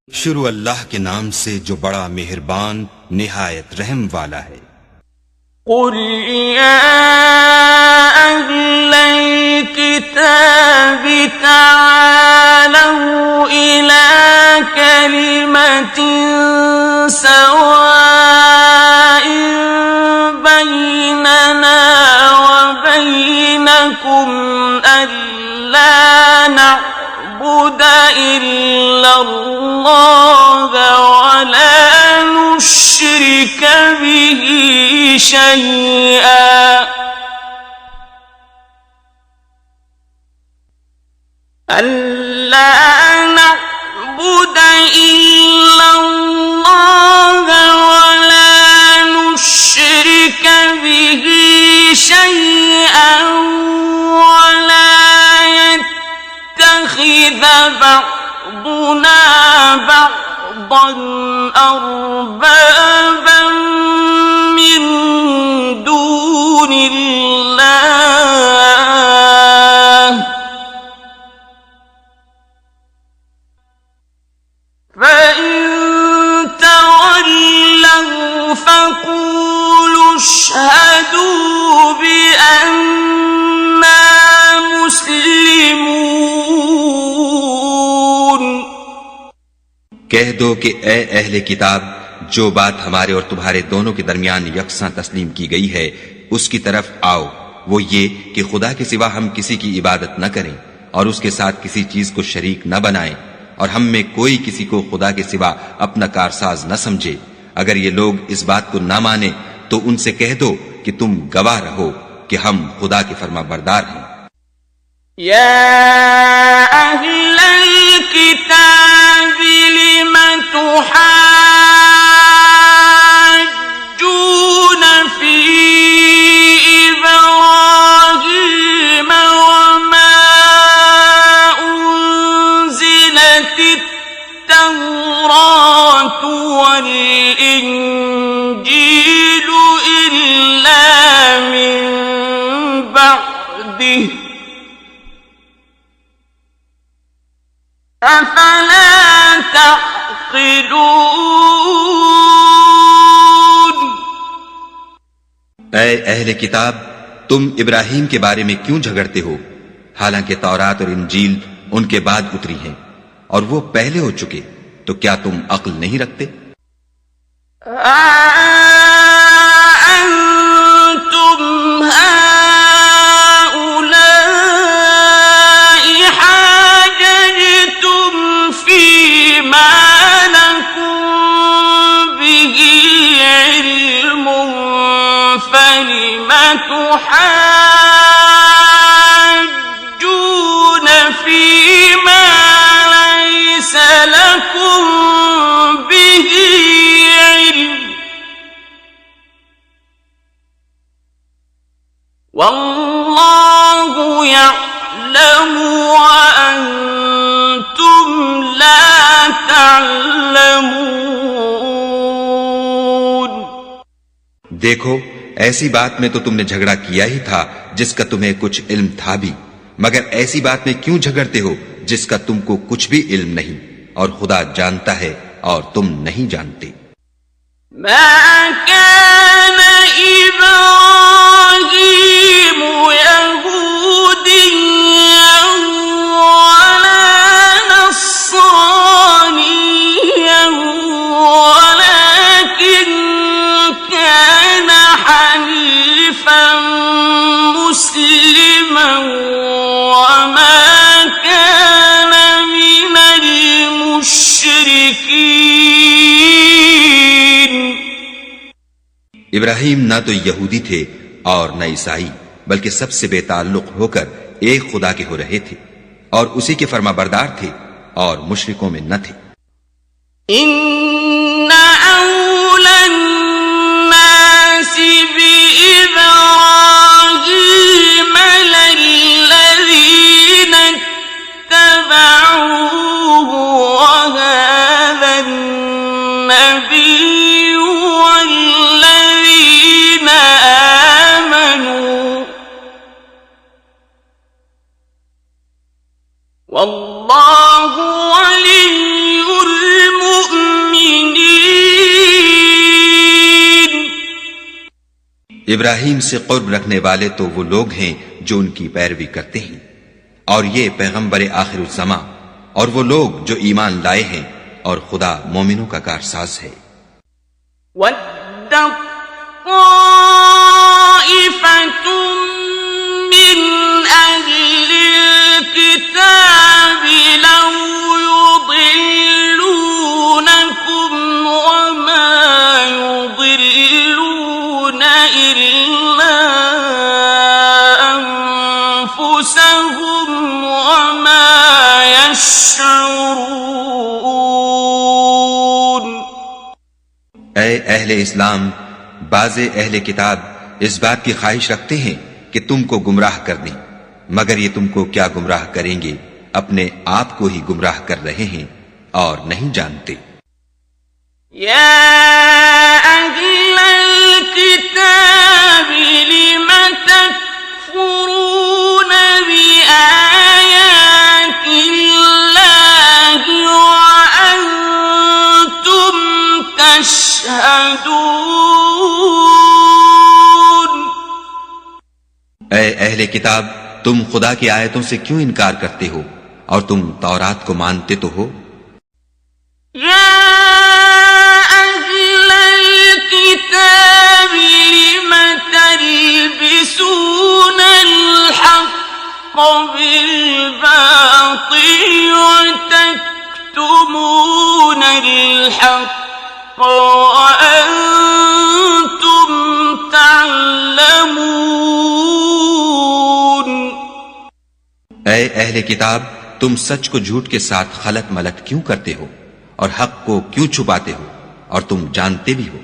शुरू अल्लाह के नाम से जो बड़ा मेहरबान निहायत रहम वाला है। कुल या अहलल किताबि तालू इला कलिमतिन सवाइन बैनना व बैनकुम अल्ला नअबुद इल्ला अल्लाह व ला नुश्रिक बिही शैआ अल्ला नअबुद इल्ला अल्लाह व ला नुश्रिक बिही शैआ व ला यत्तखिज़ बअदुना बअदन अरबाबा मिन दूनिल्लाह फ़इन तवल्लव फ़क़ूलू अशहदू बिअन्ना मुस्लिमून। कह दो कि ए अहले किताब, जो बात हमारे और तुम्हारे दोनों के दरमियान यकसां तस्लीम की गई है उसकी तरफ आओ। वो ये कि खुदा के सिवा हम किसी की इबादत न करें और उसके साथ किसी चीज को शरीक न बनाएं, और हम में कोई किसी को खुदा के सिवा अपना कारसाज न समझे। अगर ये लोग इस बात को न माने तो उनसे कह दो कि तुम गवाह रहो कि हम खुदा के फरमाबरदार हैं। या अहलल किताबि लिमा तुहाज्जून फी इब्राहीम वमा उन्ज़िलतित तौरातु वल इंजीलु इल्ला मिन बअदिही अफ़ला तअक़िलून। ऐ अहले किताब, तुम इब्राहीम के बारे में क्यों झगड़ते हो, हालांकि तौरात और इंजील उनके बाद उतरी हैं और वो पहले हो चुके, तो क्या तुम अक्ल नहीं रखते? तुहाज्जून फीमा लैस लकुम बिही इल्म वल्लाहु यअलमु व अंतुम ला तअलमून। देखो, ऐसी बात में तो तुमने झगड़ा किया ही था जिसका तुम्हें कुछ इल्म था भी, मगर ऐसी बात में क्यों झगड़ते हो जिसका तुमको कुछ भी इल्म नहीं, और खुदा जानता है और तुम नहीं जानते। मा कान इब्राहीम यहूदिय्यन वला नस्रानिय्यन वलाकिन कान हनीफan मुस्लिमन वमा कान मिनल मुश्रिकीन। इब्राहिम न तो यहूदी थे और न ईसाई, बल्कि सबसे बेताल्लुक होकर एक खुदा के हो रहे थे और उसी के फरमाबरदार थे और मुशरिकों में न थे। इन्ना औलन नासि बिइब्राहीम लल्लज़ीना इत्तबऊहु व हाज़न नबिय्यु वल्लज़ीना आमनू वल्लाहु वलियुल मुमिनीन। इब्राहिम से कुर्ब रखने वाले तो वो लोग हैं जो उनकी पैरवी करते हैं, और ये पैगंबर आखिरुज़्ज़मा और वो लोग जो ईमान लाए हैं, और खुदा मोमिनों का कारसाज है। वद्दक़ाइफ़तुम मिन अहलिल किताबि लौ युदिल्लूनकुम वमा युदिल्लून इल्ला अनफुसहुम वमा यशऊरून। ऐ अहले इस्लाम, बाज़े अहले किताब इस बात की ख्वाहिश रखते हैं कि तुमको गुमराह कर दें, मगर ये तुमको क्या गुमराह करेंगे, अपने आप को ही गुमराह कर रहे हैं और नहीं जानते। या अहलल किताबि लिम तकफुरून बिआयातिल्लाहि व अंतुम तशहदून। ऐ अहले किताब, तुम खुदा की आयतों से क्यों इनकार करते हो और तुम तौरात को मानते तो हो। या अहलल किताबि लिम तल्बिसूनल हक़्क़ बिल बातिल व तक्तुमूनल हक़्क़ व अंतुम तअलमून। ऐ अहले किताब, तुम सच को झूठ के साथ खलत मलत क्यों करते हो और हक को क्यों छुपाते हो, और तुम जानते भी हो।